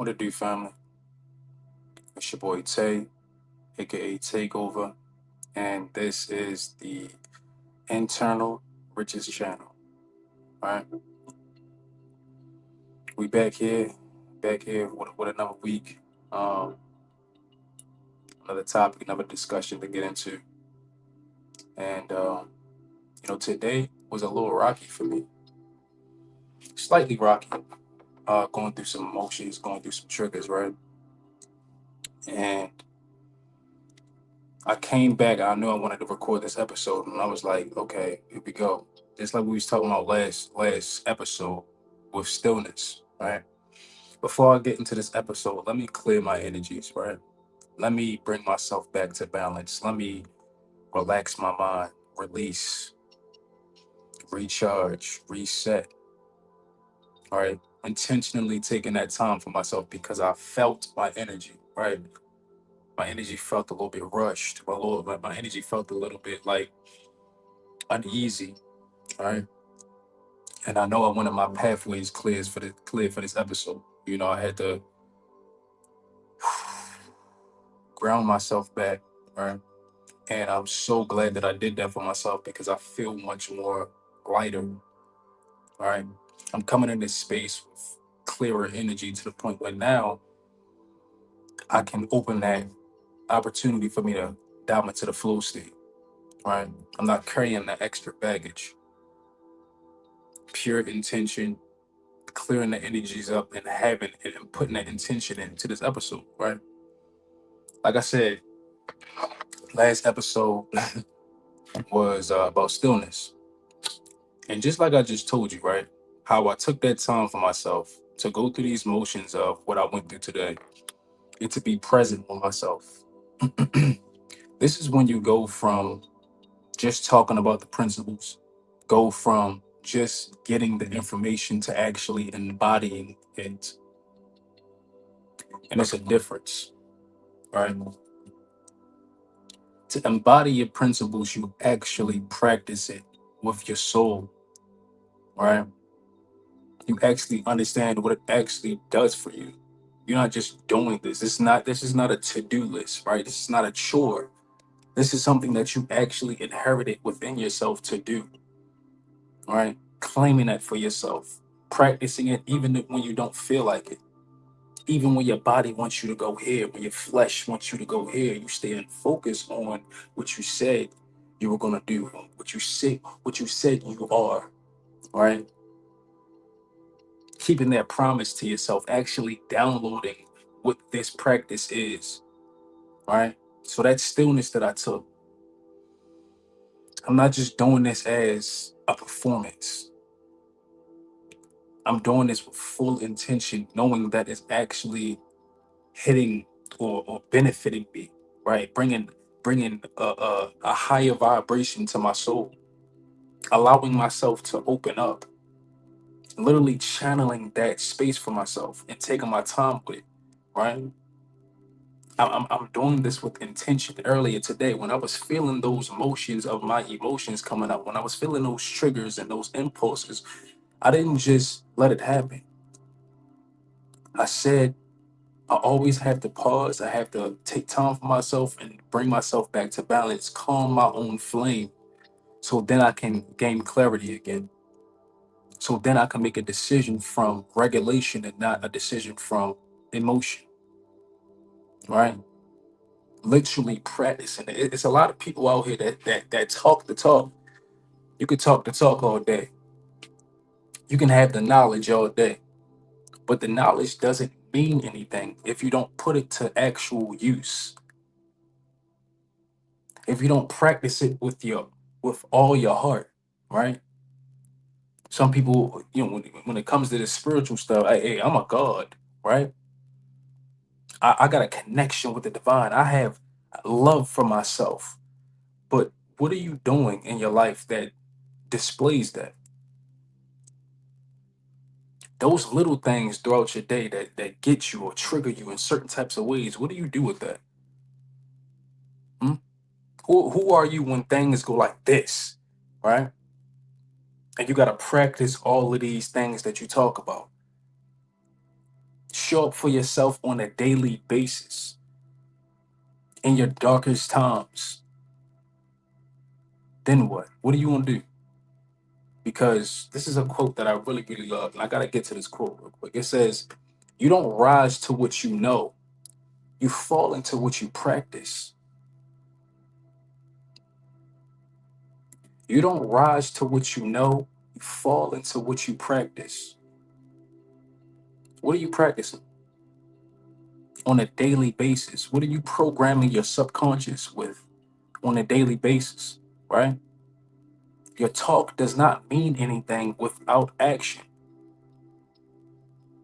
What it do, family? It's your boy Tay, aka Takeover, and this is the internal riches channel. Right? We back here with another week, um, another topic, another discussion to get into. And today was a little rocky for me, slightly rocky. Going through some emotions, going through some triggers, right? And I came back. I knew I wanted to record this episode, and I was like, okay, here we go. Just like we was talking about last episode with stillness, right? Before I get into this episode, let me clear my energies, right? Let me bring myself back to balance. Let me relax my mind, release, recharge, reset, all right? Intentionally taking that time for myself because I felt my energy, right? My energy felt a little bit rushed. My energy felt a little bit like uneasy, right? And I know I wanted my pathways clear for this episode. I had to ground myself back, right? And I'm so glad that I did that for myself because I feel much more lighter, right? I'm coming in this space with clearer energy to the point where now I can open that opportunity for me to dive into the flow state, right? I'm not carrying that extra baggage. Pure intention, clearing the energies up and having and putting that intention into this episode, right? Like I said, last episode was about stillness. And just like I just told you, right? How I took that time for myself to go through these motions of what I went through today and to be present with myself. This is when you go from just talking about the principles, go from just getting the information to actually embodying it. And it's a difference, right? To embody your principles, you actually practice it with your soul, right? You actually understand what it actually does for you. You're not just doing this. This is not a to-do list, right? This is not a chore. This is something that you actually inherited within yourself to do, right? Claiming that for yourself, practicing it even when you don't feel like it. Even when your body wants you to go here, when your flesh wants you to go here, you stay in focus on what you said you were gonna do, what you said you are, right? Keeping that promise to yourself, actually downloading what this practice is, right? So that stillness that I took, I'm not just doing this as a performance. I'm doing this with full intention, knowing that it's actually hitting or benefiting me, right? Bringing a higher vibration to my soul, allowing myself to open up, literally channeling that space for myself and taking my time with it, right? I'm doing this with intention. Earlier today, when I was feeling those emotions of my emotions coming up, when I was feeling those triggers and those impulses, I didn't just let it happen. I said, I always have to pause. I have to take time for myself and bring myself back to balance, calm my own flame, so then I can gain clarity again. So then I can make a decision from regulation and not a decision from emotion, right? Literally practicing it. It's a lot of people out here that talk the talk. You could talk the talk all day. You can have the knowledge all day, but the knowledge doesn't mean anything if you don't put it to actual use. If you don't practice it with all your heart, right? Some people, when it comes to this spiritual stuff, hey, I'm a god, right? I got a connection with the divine. I have love for myself. But what are you doing in your life that displays that? Those little things throughout your day that get you or trigger you in certain types of ways. What do you do with that? Hmm? Who are you when things go like this, right? And you got to practice all of these things that you talk about. show up for yourself on a daily basis in your darkest times, then what? What are you gonna do? Because this is a quote that I really, really love, and I gotta get to this quote real quick. It says, "You don't rise to what you know; you fall into what you practice. You don't rise to what you know; you fall into what you practice." What are you practicing on a daily basis? What are you programming your subconscious with on a daily basis? Right? Your talk does not mean anything without action,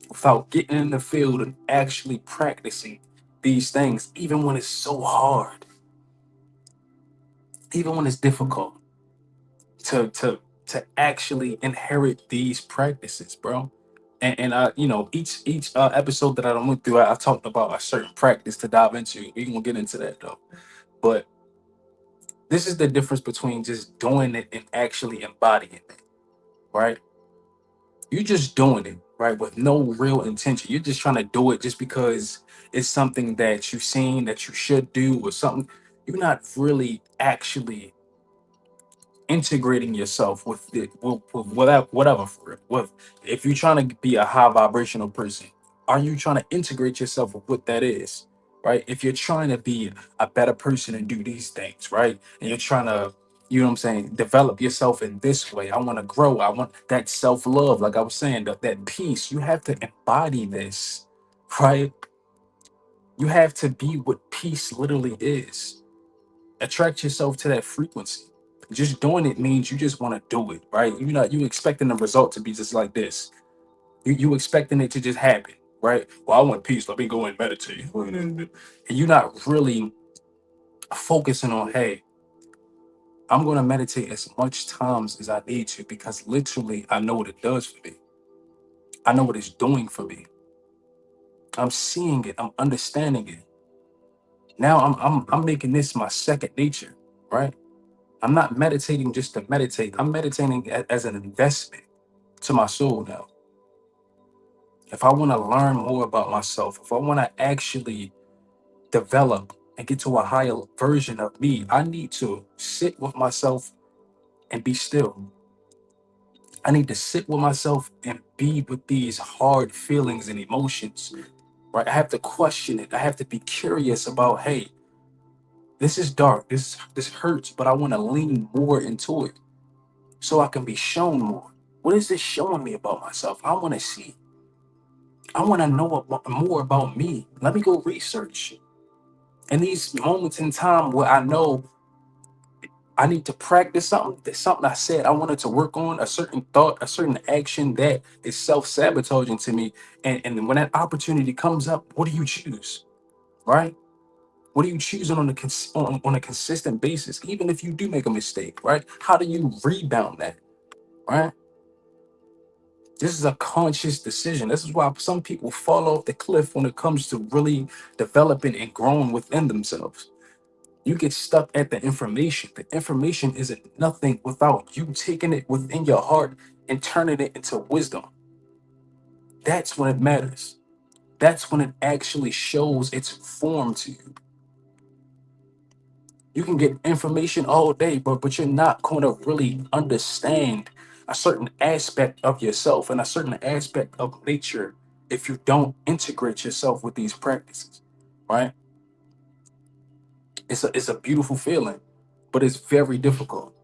without getting in the field and actually practicing these things, even when it's so hard, even when it's difficult to actually inherit these practices, bro. And I, each episode that I went through, I talked about a certain practice to dive into. We gonna get into that though, but this is the difference between just doing it and actually embodying it, right? You're just doing it, right, with no real intention. You're just trying to do it just because it's something that you've seen that you should do or something. You're not really actually integrating yourself with it, with whatever for it. With if you're trying to be a high vibrational person, are you trying to integrate yourself with what that is? Right? If you're trying to be a better person and do these things, right? And you're trying to, you know what I'm saying, develop yourself in this way. I want to grow. I want that self-love, like I was saying, that peace. You have to embody this, right? You have to be what peace literally is. Attract yourself to that frequency. Just doing it means you just want to do it, right? You're not you expecting the result to be just like this. You expecting it to just happen, right? Well, I want peace. Let me go and meditate. And you're not really focusing on, hey, I'm going to meditate as much times as I need to because literally I know what it does for me. I know what it's doing for me. I'm seeing it. I'm understanding it. Now I'm making this my second nature, right? I'm not meditating just to meditate. I'm meditating as an investment to my soul now. If I want to learn more about myself, if I want to actually develop and get to a higher version of me, I need to sit with myself and be still. I need to sit with myself and be with these hard feelings and emotions, right? I have to question it. I have to be curious about, hey, this is dark. This hurts, but I want to lean more into it so I can be shown more. What is this showing me about myself? I want to see. I want to know more about me. Let me go research. In these moments in time where I know I need to practice something, there's something I said I wanted to work on, a certain thought, a certain action that is self-sabotaging to me. And when that opportunity comes up, what do you choose? Right? What are you choosing on a consistent basis? Even if you do make a mistake, right? How do you rebound that? Right? This is a conscious decision. This is why some people fall off the cliff when it comes to really developing and growing within themselves. You get stuck at the information. The information isn't nothing without you taking it within your heart and turning it into wisdom. That's when it matters. That's when it actually shows its form to you. You can get information all day, but you're not going to really understand a certain aspect of yourself and a certain aspect of nature if you don't integrate yourself with these practices, right? It's a beautiful feeling, but it's very difficult.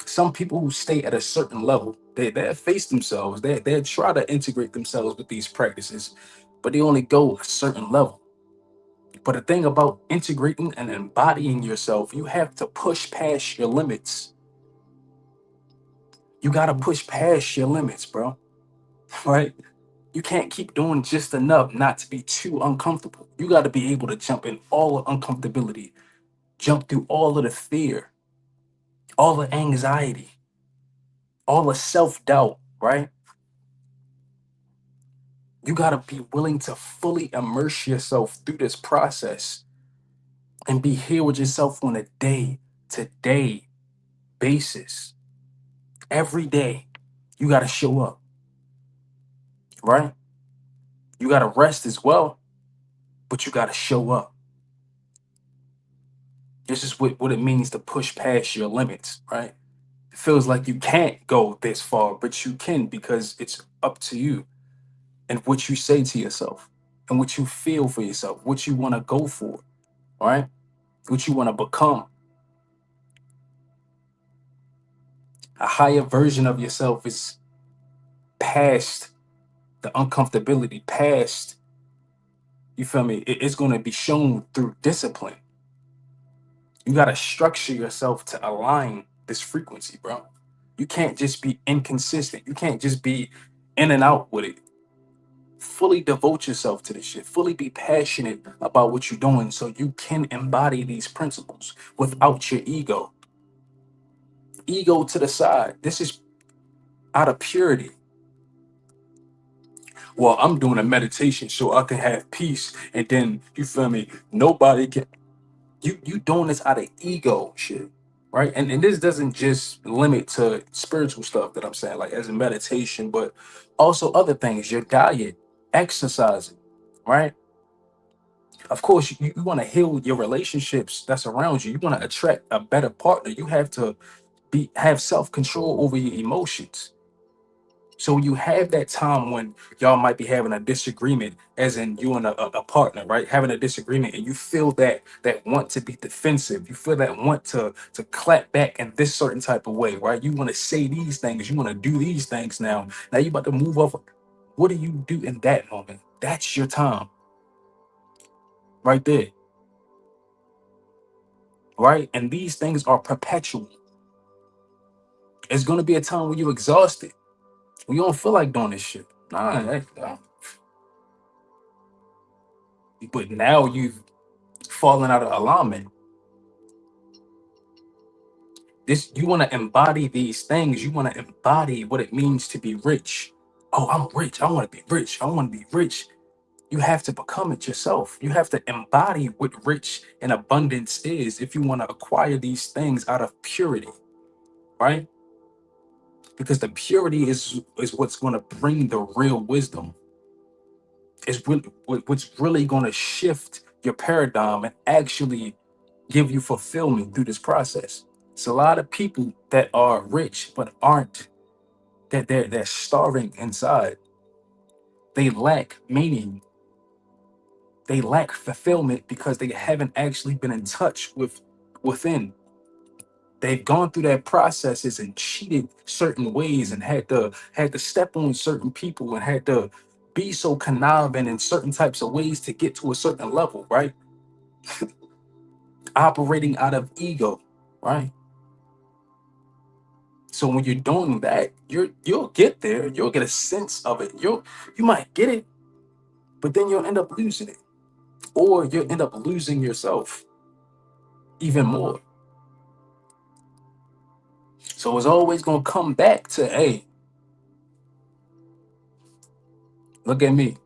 Some people who stay at a certain level, they face themselves, they try to integrate themselves with these practices, but they only go a certain level. But the thing about integrating and embodying yourself, you have to push past your limits. You got to push past your limits, bro. Right? You can't keep doing just enough not to be too uncomfortable. You got to be able to jump in all the uncomfortability, jump through all of the fear, all the anxiety, all the self doubt, right? You got to be willing to fully immerse yourself through this process and be here with yourself on a day to day basis. Every day, you got to show up, right? You got to rest as well, but you got to show up. This is what it means to push past your limits, right? It feels like you can't go this far, but you can because it's up to you and what you say to yourself and what you feel for yourself, what you want to go for, right? What you want to become. A higher version of yourself is past the uncomfortability, past, you feel me? It's going to be shown through discipline. You got to structure yourself to align this frequency, bro. You can't just be inconsistent. You can't just be in and out with it. Fully devote yourself to this shit. Fully be passionate about what you're doing so you can embody these principles without your ego. Ego to the side. This is out of purity. Well, I'm doing a meditation so I can have peace. And then, you feel me? Nobody can. You doing this out of ego shit, right? And this doesn't just limit to spiritual stuff that I'm saying, like as a meditation, but also other things, your diet, exercising, right? Of course, you want to heal your relationships that's around you. You want to attract a better partner. You have to have self-control over your emotions. So you have that time when y'all might be having a disagreement, as in you and a partner, right? Having a disagreement, and you feel that want to be defensive. You feel that want to clap back in this certain type of way, right? You want to say these things, you want to do these things now. Now you about to move off. What do you do in that moment? That's your time, right there, right? And these things are perpetual. It's gonna be a time when you're exhausted, when you don't feel like doing this shit. But now you've fallen out of alignment. This, you want to embody these things. You want to embody what it means to be rich. Oh, I'm rich. I want to be rich. I want to be rich. You have to become it yourself. You have to embody what rich and abundance is if you want to acquire these things out of purity, right? Because the purity is what's going to bring the real wisdom. It's really what's really going to shift your paradigm and actually give you fulfillment through this process. It's a lot of people that are rich but aren't, that they're starving inside. They lack meaning. They lack fulfillment because they haven't actually been in touch with within. They've gone through their processes and cheated certain ways and had to step on certain people and had to be so conniving in certain types of ways to get to a certain level, right? Operating out of ego, right? So when you're doing that, you'll get there. You'll get a sense of it. You might get it, but then you'll end up losing it, or you'll end up losing yourself even more. So it's always gonna come back to, hey, look at me.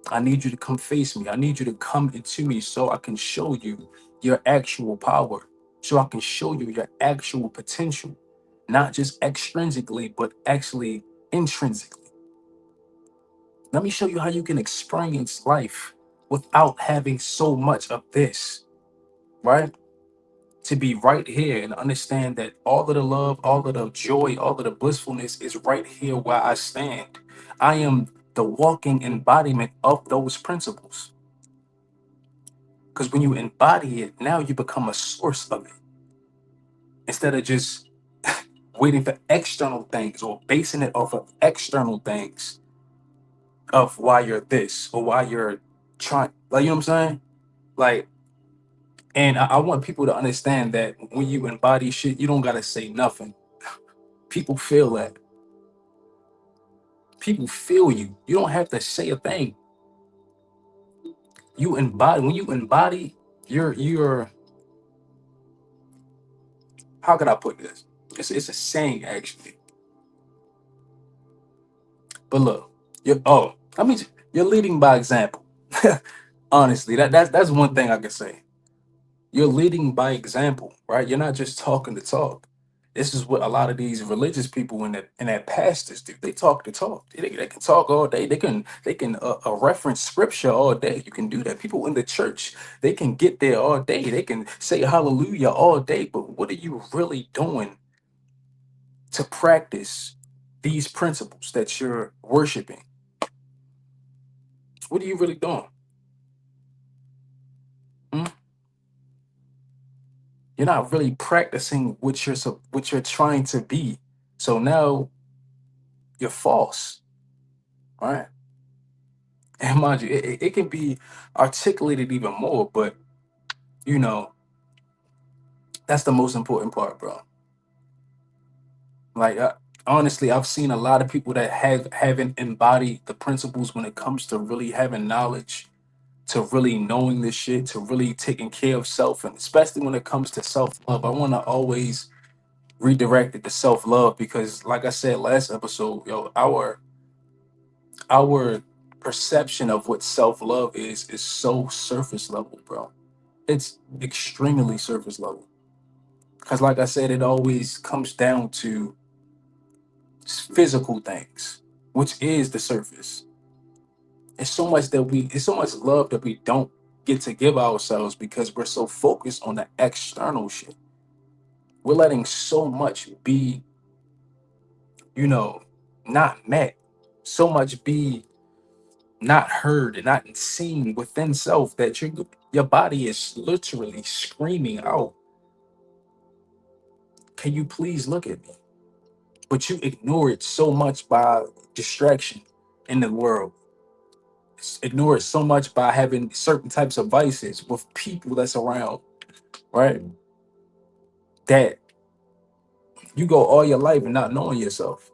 I need you to come face me. I need you to come into me so I can show you your actual power, so I can show you your actual potential, not just extrinsically, but actually intrinsically. Let me show you how you can experience life without having so much of this, right? To be right here and understand that all of the love, all of the joy, all of the blissfulness is right here where I stand. I am the walking embodiment of those principles. Because when you embody it, now you become a source of it. Instead of just waiting for external things or basing it off of external things of why you're this or why you're trying, like, you know what I'm saying? Like, and I want people to understand that when you embody shit, you don't gotta say nothing. People feel that. People feel you. You don't have to say a thing. You embody, when you embody, you're how could I put this? It's a saying actually. But look, I mean, you're leading by example. Honestly, that's one thing I can say. You're leading by example, right? You're not just talking to talk. This is what a lot of these religious people and that pastors do. They talk the talk. They can talk all day. They can reference scripture all day. You can do that. People in the church, they can get there all day. They can say hallelujah all day. But what are you really doing to practice these principles that you're worshiping? What are you really doing? Hmm? You're not really practicing what you're trying to be. So now you're false, right? And mind you, it can be articulated even more, but you know, that's the most important part, bro. Like, honestly, I've seen a lot of people that haven't embodied the principles when it comes to really having knowledge, to really knowing this shit, to really taking care of self, and especially when it comes to self love. I want to always redirect it to self love because, like I said last episode, yo, our perception of what self love is so surface level, bro. It's extremely surface level. Because, like I said, it always comes down to physical things, which is the surface. It's so much love that we don't get to give ourselves because we're so focused on the external shit. We're letting so much be, you know, not met, so much be not heard and not seen within self that your body is literally screaming out, can you please look at me? But you ignore it so much by distraction in the world. Ignore it so much by having certain types of vices with people that's around, right? That you go all your life and not knowing yourself.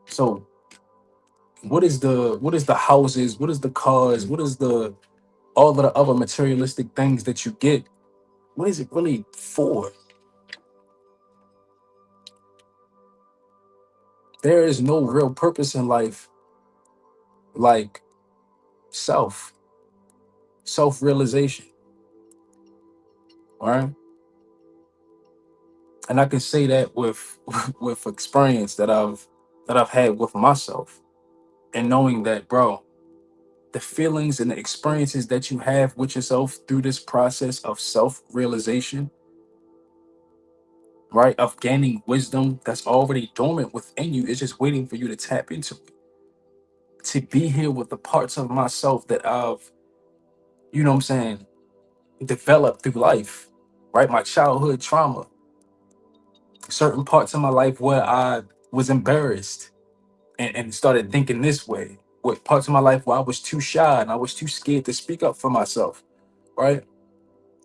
So what is the houses, what is the cars, what is the all of the other materialistic things that you get? What is it really for? There is no real purpose in life like self, self-realization, right? And I can say that with with experience that I've had with myself, and knowing that, bro, the feelings and the experiences that you have with yourself through this process of self-realization, right, of gaining wisdom that's already dormant within you, is just waiting for you to tap into it, to be here with the parts of myself that I've, you know what I'm saying, developed through life, right? My childhood trauma, certain parts of my life where I was embarrassed and started thinking this way. What parts of my life where I was too shy and I was too scared to speak up for myself, right?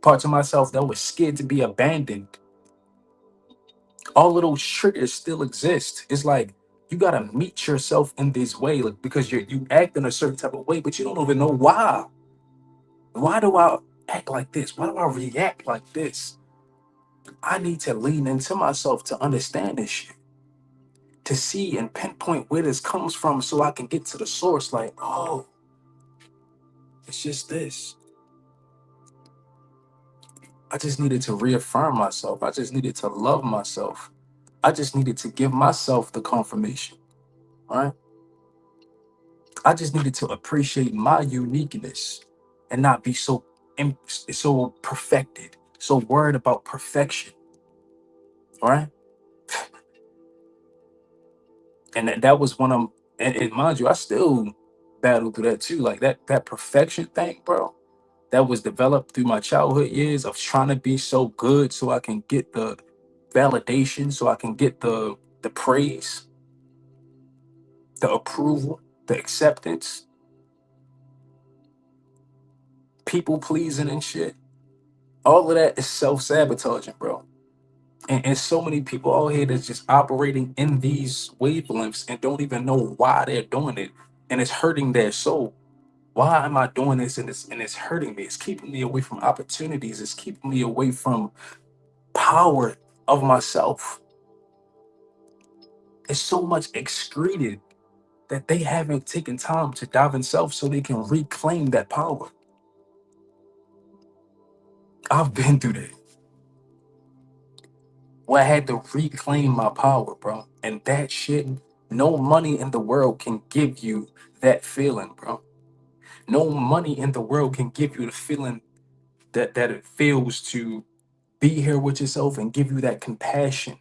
Parts of myself that was scared to be abandoned. All of those triggers still exist. It's like you gotta meet yourself in this way, like because you act in a certain type of way, but you don't even know why. Why do I act like this? Why do I react like this? I need to lean into myself to understand this shit, to see and pinpoint where this comes from so I can get to the source. Like, oh, it's just this. I just needed to reaffirm myself. I just needed to love myself. I just needed to give myself the confirmation, right? I just needed to appreciate my uniqueness and not be so perfected, so worried about perfection, right? And that was one of, and mind you, I still battle through that too. Like that perfection thing, bro. That was developed through my childhood years of trying to be so good so I can get the validation, so I can get the praise, the approval, the acceptance, people pleasing and shit. All of that is self-sabotaging, bro. And so many people out here that's just operating in these wavelengths and don't even know why they're doing it. And it's hurting their soul. Why am I doing this and it's hurting me? It's keeping me away from opportunities. It's keeping me away from power of myself. It's so much excreted that they haven't taken time to dive in self so they can reclaim that power. I've been through that. where I had to reclaim my power, bro. And that shit, no money in the world can give you that feeling, bro. No money in the world can give you the feeling that it feels to be here with yourself and give you that compassion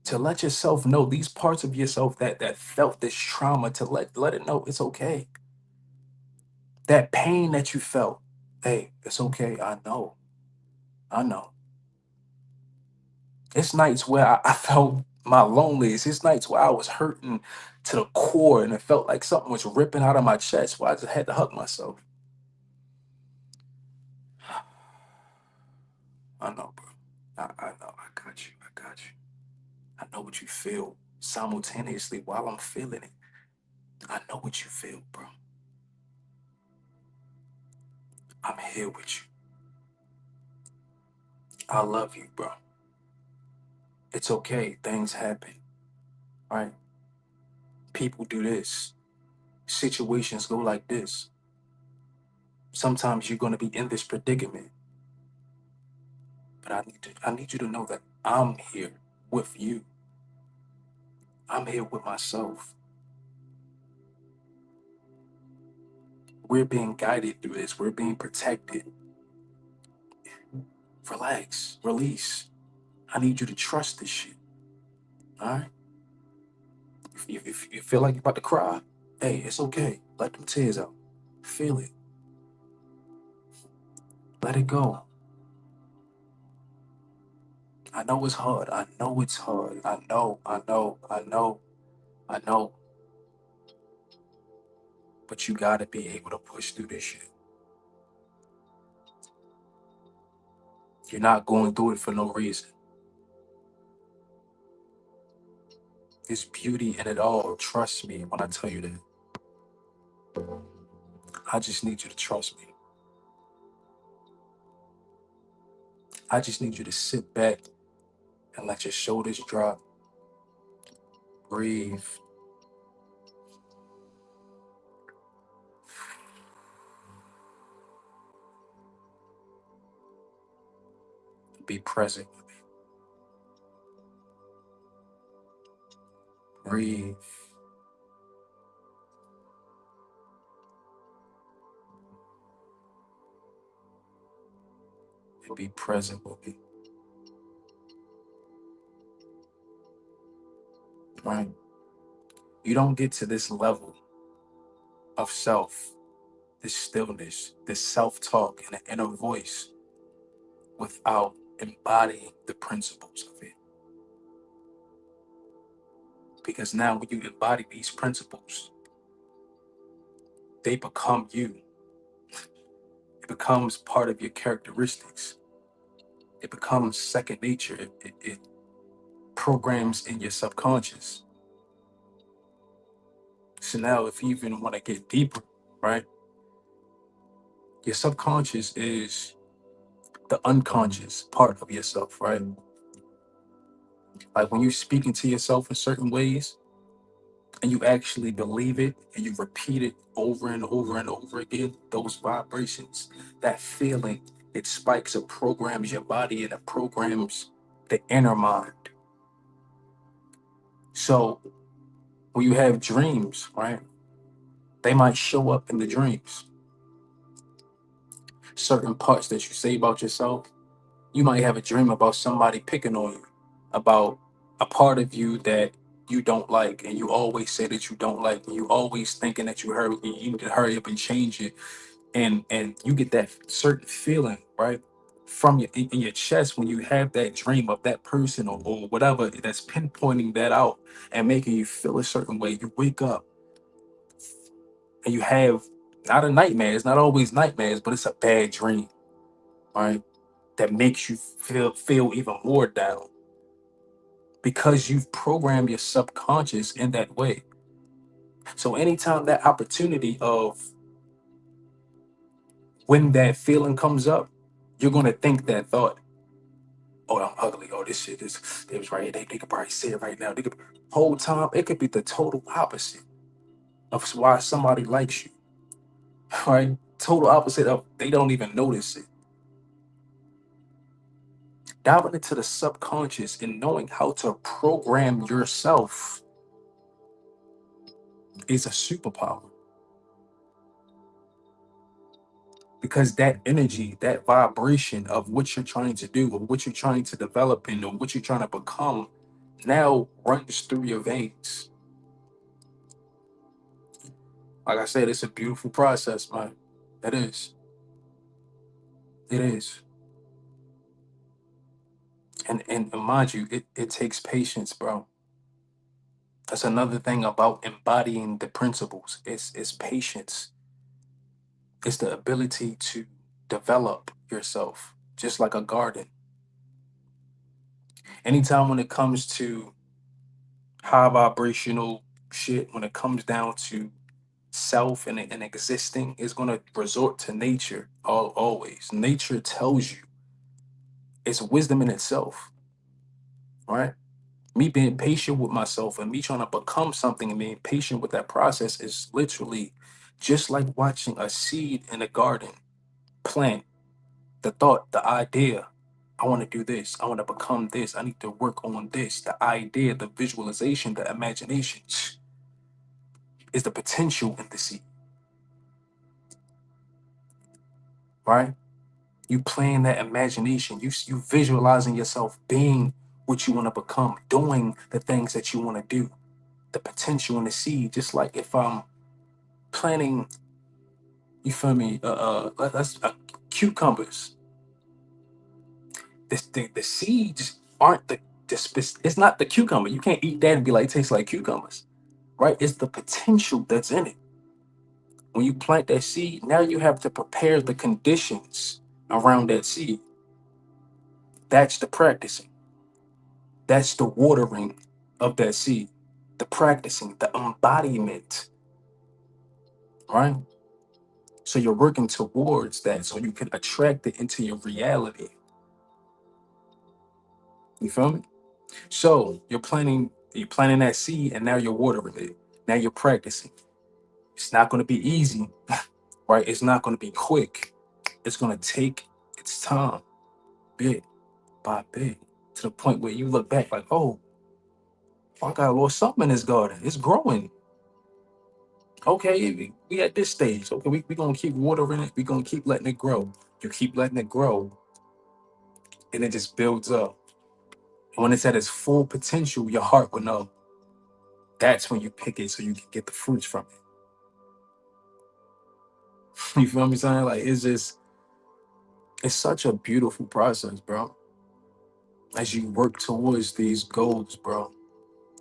to let yourself know these parts of yourself that felt this trauma, to let it know it's okay. That pain that you felt, hey, it's okay. I know. It's nights where I felt my loneliest. It's nights where I was hurting to the core and it felt like something was ripping out of my chest where I just had to hug myself. I know, bro. I know. I got you. I got you. I know what you feel simultaneously while I'm feeling it. I know what you feel, bro. I'm here with you. I love you, bro. It's okay. Things happen, right? People do this. Situations go like this. Sometimes you're going to be in this predicament, but I need you to know that I'm here with you. I'm here with myself. We're being guided through this. We're being protected. Relax, release. I need you to trust this shit. All right. If you feel like you're about to cry, hey, it's okay. Let them tears out. Feel it. Let it go. I know it's hard. I know it's hard. I know. I know. I know. I know. But you gotta be able to push through this shit. You're not going through it for no reason. There's beauty in it all. Trust me when I tell you that. I just need you to trust me. I just need you to sit back and let your shoulders drop. Breathe. Be present with me. Breathe. And be present with me. Right? You don't get to this level of self, this stillness, this self-talk and the inner voice without embodying the principles of it. Because now when you embody these principles, they become you. It becomes part of your characteristics. It becomes second nature. It programs in your subconscious. So now if you even want to get deeper, right? Your subconscious is the unconscious part of yourself, right? Like when you're speaking to yourself in certain ways and you actually believe it and you repeat it over and over and over again, those vibrations, that feeling, it spikes, it programs your body and it programs the inner mind. So when you have dreams, right, they might show up in the dreams. Certain parts that you say about yourself, you might have a dream about somebody picking on you, about a part of you that you don't like, and you always say that you don't like, and you always thinking that you need to hurry up and change it, and you get that certain feeling, right, from your in your chest when you have that dream of that person or whatever that's pinpointing that out and making you feel a certain way. You wake up and you have not a nightmare. It's not always nightmares, but it's a bad dream, right? That makes you feel even more down because you've programmed your subconscious in that way. So anytime that opportunity of when that feeling comes up, you're gonna think that thought, oh, I'm ugly. Oh, this shit is they was right. They could probably say it right now. They could whole time it could be the total opposite of why somebody likes you. Right? Total opposite of they don't even notice it. Diving into the subconscious and knowing how to program yourself is a superpower, because that energy, that vibration of what you're trying to do or what you're trying to develop in or what you're trying to become now runs through your veins. Like I said, it's a beautiful process, man. It is. It is. And mind you, it takes patience, bro. That's another thing about embodying the principles. It's patience. It's the ability to develop yourself, just like a garden. Anytime when it comes to high vibrational shit, when it comes down to self and existing, is going to resort to nature always. Nature tells you it's wisdom in itself, right? Me being patient with myself and me trying to become something and being patient with that process is literally just like watching a seed in a garden plant the thought, the idea. I want to do this. I want to become this. I need to work on this. The idea, the visualization, the imagination is the potential in the seed, right? You playing that imagination. You visualizing yourself being what you want to become, doing the things that you want to do. The potential in the seed, just like if I'm planting, you feel me? That's cucumbers. The seeds aren't it's not the cucumber. You can't eat that and be like, it tastes like cucumbers, right? It's the potential that's in it. When you plant that seed, now you have to prepare the conditions around that seed. That's the practicing. That's the watering of that seed. The practicing, the embodiment, right? So you're working towards that so you can attract it into your reality. You feel me? So you're planting that seed and now you're watering it. Now you're practicing. It's not going to be easy, right? It's not going to be quick. It's going to take its time, bit by bit, to the point where you look back like, oh, I got a little something in this garden. It's growing. Okay, we at this stage. Okay, we going to keep watering it. We going to keep letting it grow. You keep letting it grow, and it just builds up. And when it's at its full potential, your heart will know. That's when you pick it so you can get the fruits from it. You feel me saying? Like, it's such a beautiful process, bro. As you work towards these goals, bro.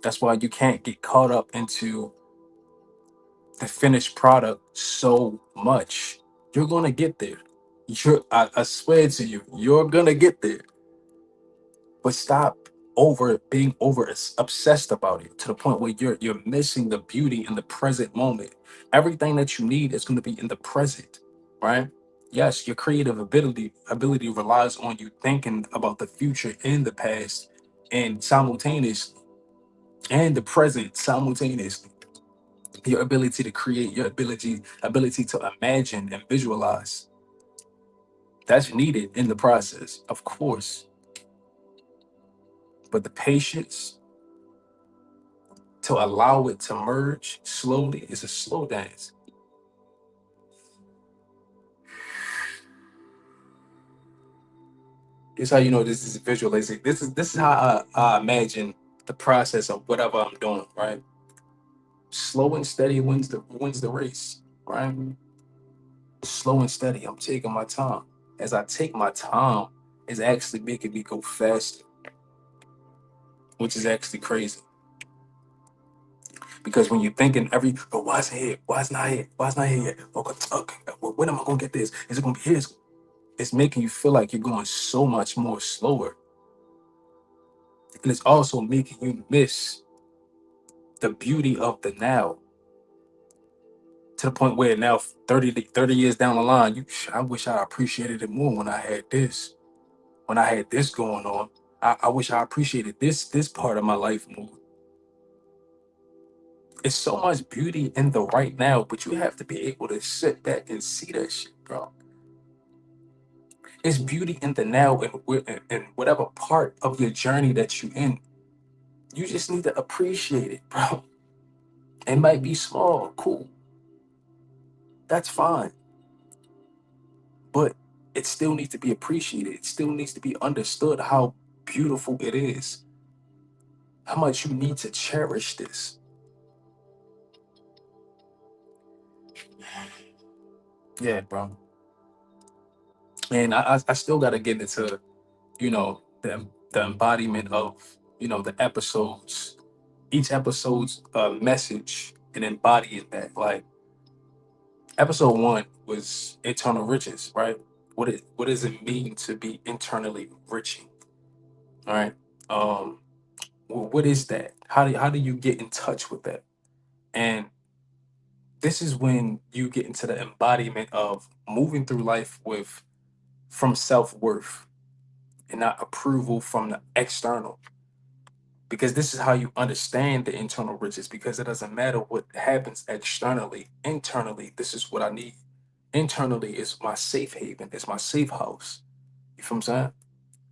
That's why you can't get caught up into the finished product so much. You're gonna get there. I swear to you, you're gonna get there. But stop being obsessed about it to the point where you're missing the beauty in the present moment. Everything that you need is gonna be in the present, right? Yes, your creative ability relies on you thinking about the future and the past and simultaneously, and the present simultaneously. Your ability to create, your ability to imagine and visualize, that's needed in the process, of course. But the patience to allow it to merge slowly is a slow dance. This is how you know this is visualizing. This is how I imagine the process of whatever I'm doing, right? Slow and steady wins the race, right? Slow and steady. I'm taking my time. As I take my time, it's actually making me go faster, which is actually crazy. Because when you're thinking oh, why is it here? Why is it not here? Why is it not here yet? Okay, when am I gonna get this? Is it gonna be here? It's making you feel like you're going so much more slower. And it's also making you miss the beauty of the now, to the point where now 30 years down the line, I wish I appreciated it more when I had this. When I had this going on. I wish I appreciated this part of my life more. It's so much beauty in the right now, but you have to be able to sit back and see that shit, bro. It's beauty in the now, and in whatever part of your journey that you in. You just need to appreciate it, bro. It might be small, cool, that's fine, but it still needs to be appreciated. It still needs to be understood how beautiful it is, how much you need to cherish this. Yeah, bro. And I still got to get into, the embodiment of, the episodes, each episode's message, and embodying that. Like, episode one was internal riches, right? What does it mean to be internally enriching? All right. Um, what is that? How do you get in touch with that? And this is when you get into the embodiment of moving through life with from self-worth and not approval from the external. Because this is how you understand the internal riches, because it doesn't matter what happens externally. Internally, this is what I need. Internally is my safe haven, it's my safe house. You feel what I'm saying?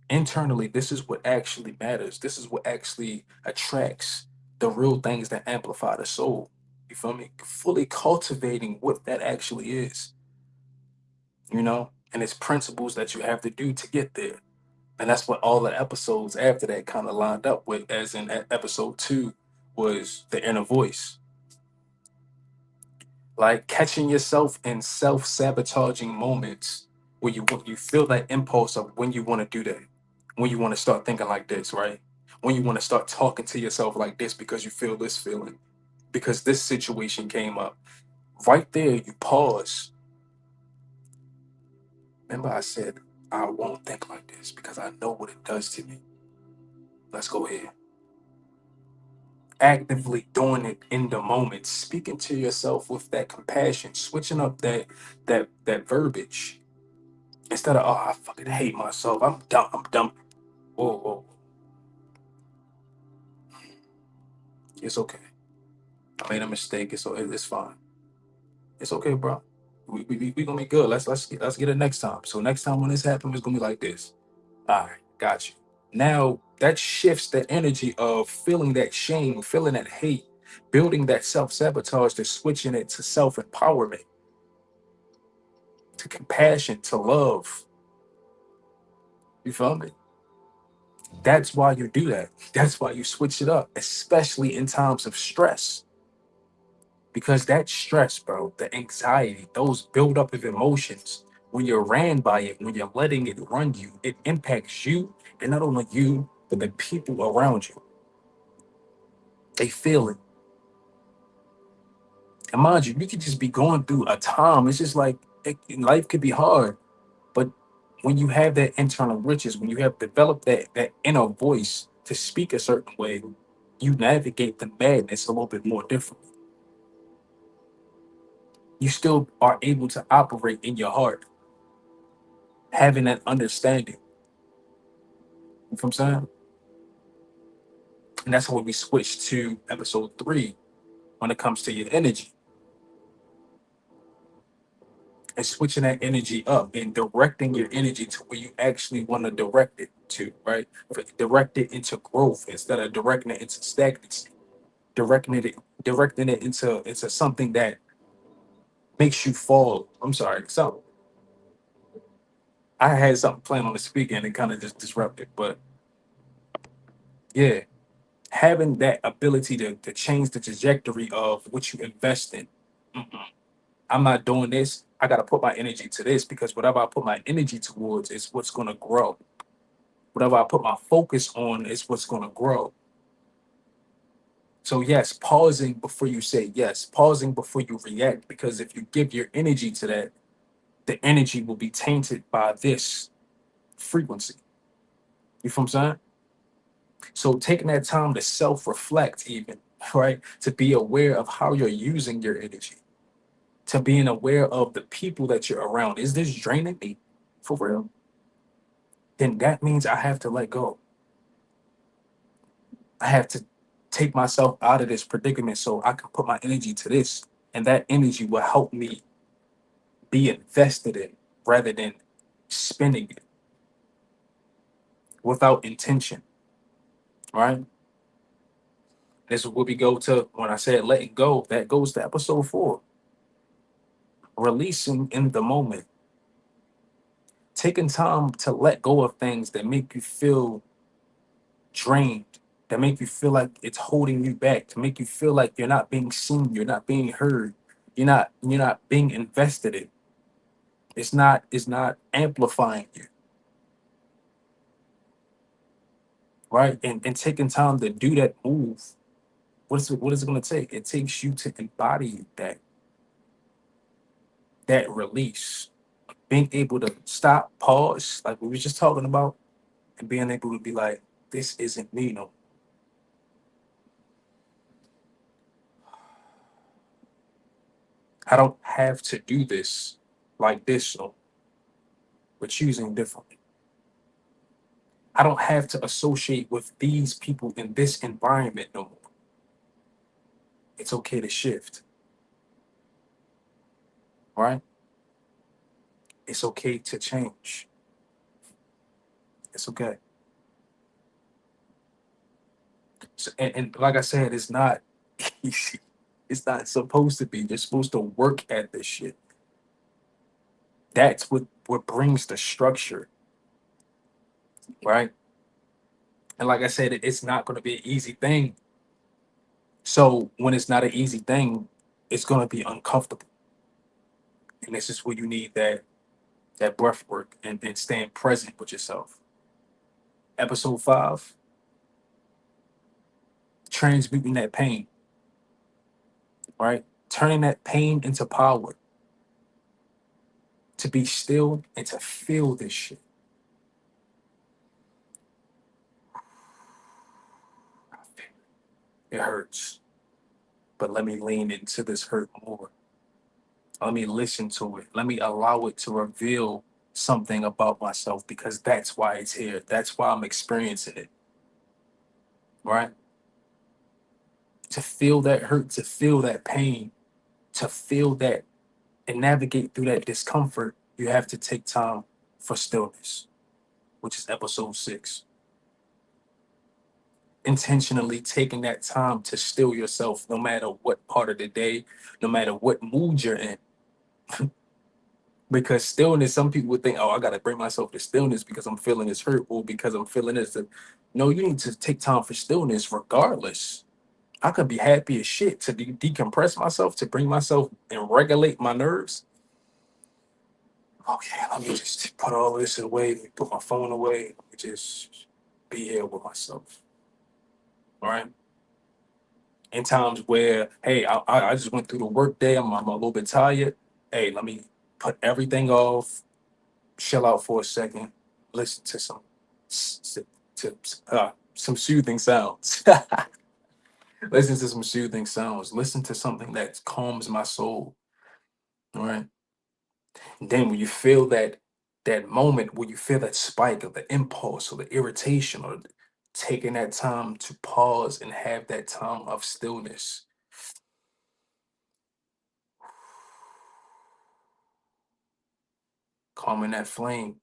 Internally, this is what actually matters. This is what actually attracts the real things that amplify the soul. You feel me? Fully cultivating what that actually is, and it's principles that you have to do to get there. And that's what all the episodes after that kind of lined up with, as in episode two was the inner voice. Like catching yourself in self-sabotaging moments where you feel that impulse of when you want to do that, when you want to start thinking like this, right? When you want to start talking to yourself like this because you feel this feeling, because this situation came up. Right there, you pause. Remember, I said, I won't think like this because I know what it does to me. Let's go ahead. Actively doing it in the moment, speaking to yourself with that compassion, switching up that verbiage. Instead of, oh, I fucking hate myself. I'm dumb. I'm dumb. Whoa, whoa. It's okay. I made a mistake. It's fine. It's okay, bro. We gonna be good. Let's get it next time. So next time when this happens, it's gonna be like this. All right, got you. Now that shifts the energy of feeling that shame, feeling that hate, building that self-sabotage to switching it to self-empowerment, to compassion, to love. You feel me? That's why you do that. That's why you switch it up, especially in times of stress. Because that stress, bro, the anxiety, those buildup of emotions, when you're ran by it, when you're letting it run you, it impacts you, and not only you, but the people around you. They feel it. And mind you, you could just be going through a time. It's just like life could be hard, but when you have that internal riches, when you have developed that inner voice to speak a certain way, you navigate the madness a little bit more differently. You still are able to operate in your heart, having that understanding. You know what I'm saying? And that's when we switch to episode three when it comes to your energy, and switching that energy up and directing your energy to where you actually want to direct it to, right? Direct it into growth instead of directing it into stagnancy. Directing it into something that makes you fall. I'm sorry. So I had something planned on the speaker and it kind of just disrupted. But yeah, having that ability to change the trajectory of what you invest in. Mm-mm. I'm not doing this. I got to put my energy to this because whatever I put my energy towards is what's going to grow. Whatever I put my focus on is what's going to grow. So, yes, pausing before you say yes, pausing before you react, because if you give your energy to that, the energy will be tainted by this frequency. You feel what I'm saying? So, taking that time to self reflect, even, right? To be aware of how you're using your energy, to being aware of the people that you're around. Is this draining me for real? Then that means I have to let go. I have to take myself out of this predicament so I can put my energy to this. And that energy will help me be invested in rather than spinning it without intention, right? This is what we go to when I said letting go. That goes to episode 4, releasing in the moment, taking time to let go of things that make you feel drained, that make you feel like it's holding you back, to make you feel like you're not being seen, you're not being heard, you're not being invested in. It's not amplifying you, right? And taking time to do that move, what is it gonna take? It takes you to embody that release, being able to stop, pause, like we were just talking about, and being able to be like, this isn't me no. I don't have to do this like this, no. We're choosing differently. I don't have to associate with these people in this environment no more. It's okay to shift, right? It's okay to change. It's okay. So, and like I said, it's not easy. It's not supposed to be. You're supposed to work at this shit. That's what brings the structure, right? And like I said, it's not going to be an easy thing. So when it's not an easy thing, it's going to be uncomfortable. And this is where you need that breath work and staying present with yourself. Episode 5, transmuting that pain, right? Turning that pain into power, to be still and to feel this shit. It hurts, but let me lean into this hurt more. Let me listen to it. Let me allow it to reveal something about myself because that's why it's here. That's why I'm experiencing it, right? To feel that hurt, to feel that pain, to feel that and navigate through that discomfort, you have to take time for stillness, which is episode 6. Intentionally taking that time to still yourself, no matter what part of the day, no matter what mood you're in. Because stillness, some people would think, oh, I got to bring myself to stillness because I'm feeling this hurt or because I'm feeling this. No, you need to take time for stillness regardless. I could be happy as shit to decompress myself, to bring myself and regulate my nerves. Okay, let me just put all this away, put my phone away, let me just be here with myself. All right. In times where, hey, I just went through the work day, I'm a little bit tired. Hey, let me put everything off, chill out for a second, listen to s- some soothing sounds. Listen to some soothing sounds. Listen to something that calms my soul. All right. Then when you feel that moment where you feel that spike of the impulse or the irritation or taking that time to pause and have that time of stillness, calming that flame,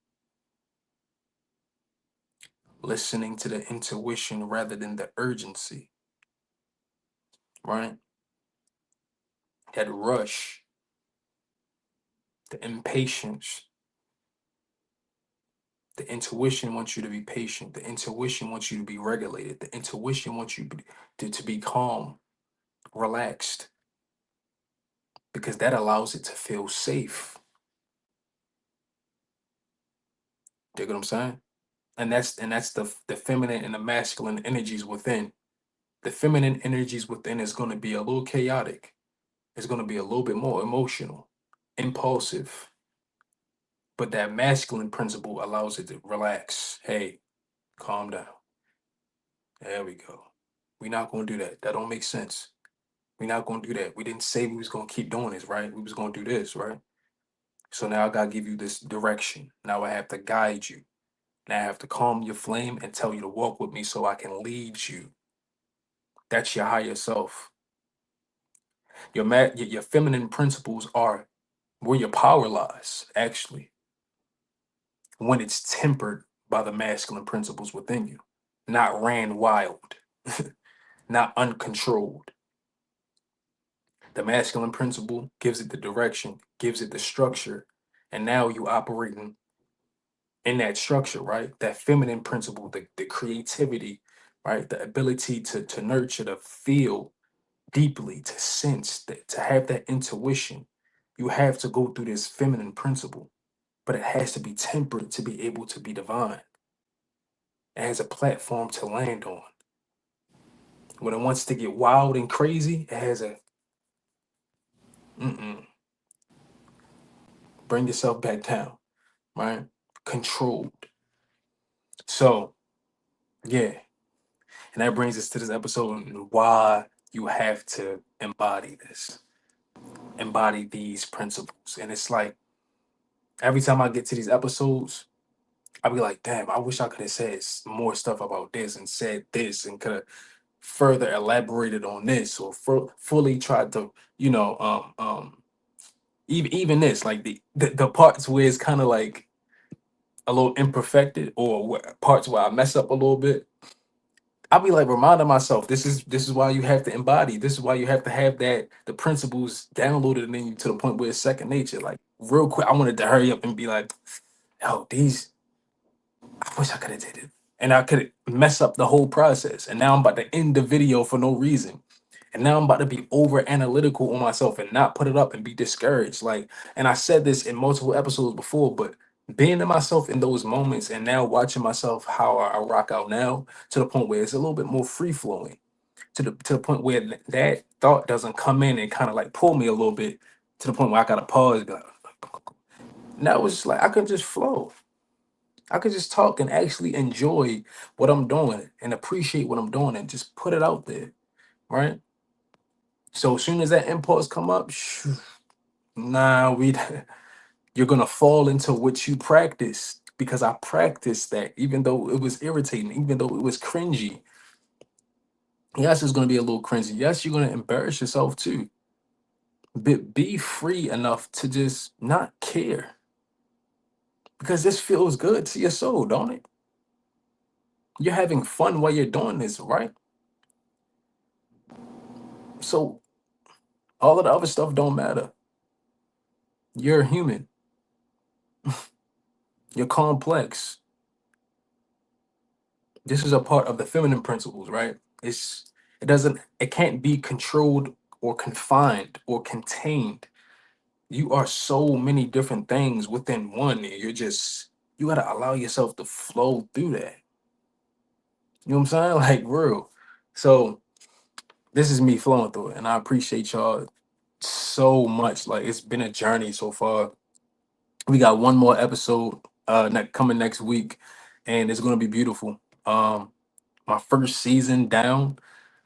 listening to the intuition rather than the urgency, right? That rush, the impatience. The intuition wants you to be patient. The intuition wants you to be regulated. The intuition wants you to be calm, relaxed, because that allows it to feel safe. Dig what I'm saying? And that's the feminine and the masculine energies within. The feminine energies within is going to be a little chaotic. It's going to be a little bit more emotional, impulsive. But that masculine principle allows it to relax. Hey, calm down. There we go. We're not going to do that. That don't make sense. We're not going to do that. We didn't say we was going to keep doing this, right? We was going to do this, right? So now I got to give you this direction. Now I have to guide you. Now I have to calm your flame and tell you to walk with me so I can lead you. That's your higher self. Your feminine principles are where your power lies, actually. when it's tempered by the masculine principles within you, not ran wild, not uncontrolled. The masculine principle gives it the direction, gives it the structure, and now you operating in that structure, right? That feminine principle, the creativity, right? The ability to nurture, to feel deeply, to sense, that, to have that intuition. You have to go through this feminine principle, but it has to be tempered to be able to be divine. It has a platform to land on. When it wants to get wild and crazy, it has a mm-mm, bring yourself back down, right? Controlled. So, yeah. And that brings us to this episode and why you have to embody this, embody these principles. And it's like every time I get to these episodes, I'll be like, damn, I wish I could have said more stuff about this and said this and could have further elaborated on this or fully tried to, even this, like the parts where it's kind of like a little imperfected or parts where I mess up a little bit. I'll be like reminding myself, this is why you have to embody. This is why you have to have that the principles downloaded in you to the point where it's second nature. Like real quick, I wanted to hurry up and be like, oh, these I wish I could have did it. And I could mess up the whole process. And now I'm about to end the video for no reason. And now I'm about to be over analytical on myself and not put it up and be discouraged. Like, and I said this in multiple episodes before, but being in myself in those moments and now watching myself how I rock out now to the point where it's a little bit more free flowing to the point where that thought doesn't come in and kind of like pull me a little bit to the point where I gotta pause. And be like, now it's just like I can just flow. I could just talk and actually enjoy what I'm doing and appreciate what I'm doing and just put it out there, right? So as soon as that impulse come up, nah, you're gonna fall into what you practice because I practiced that, even though it was irritating, even though it was cringy. Yes, it's gonna be a little cringy. Yes, you're gonna embarrass yourself too. But be free enough to just not care because this feels good to your soul, don't it? You're having fun while you're doing this, right? So all of the other stuff don't matter. You're human. You're complex. This is a part of the feminine principles, right? It can't be controlled or confined or contained. You are so many different things within one. And you gotta allow yourself to flow through that. You know what I'm saying? Like real. So this is me flowing through it. And I appreciate y'all so much. Like it's been a journey so far. We got one more episode coming next week, and it's gonna be beautiful. My first season down,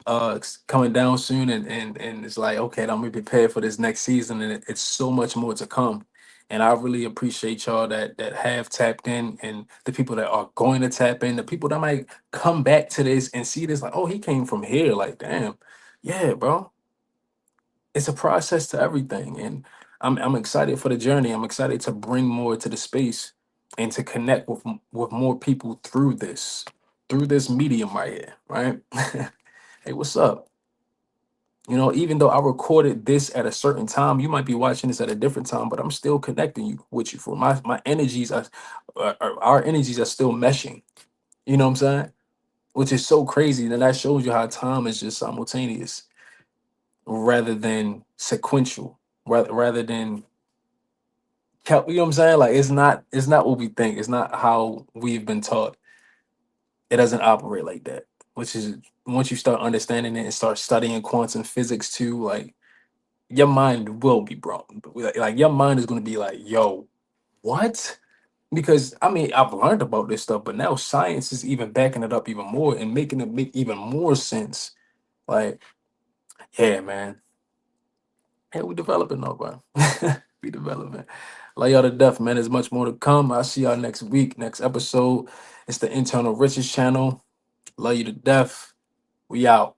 it's coming down soon, and it's like okay, I'm gonna be prepared for this next season, and it's so much more to come. And I really appreciate y'all that have tapped in, and the people that are going to tap in, the people that might come back to this and see this, like, oh, he came from here, like, damn, yeah, bro, it's a process to everything, and I'm excited for the journey. I'm excited to bring more to the space and to connect with more people through this medium right here, right? Hey, what's up? You know, even though I recorded this at a certain time, you might be watching this at a different time, but I'm still connecting you with you. For my energies our energies are still meshing. You know what I'm saying? Which is so crazy. And that shows you how time is just simultaneous rather than sequential, rather than you know what I'm saying? Like it's not what we think. It's not how we've been taught. It doesn't operate like that. Which is once you start understanding it and start studying quantum physics too, like your mind will be blown. Like your mind is gonna be like, yo, what? Because I mean, I've learned about this stuff, but now science is even backing it up even more and making it make even more sense. Like, yeah, man. Hey, we developing though, bro. We developing. Love y'all to death, man. There's much more to come. I'll see y'all next week, next episode. It's the Internal Riches channel. Love you to death. We out.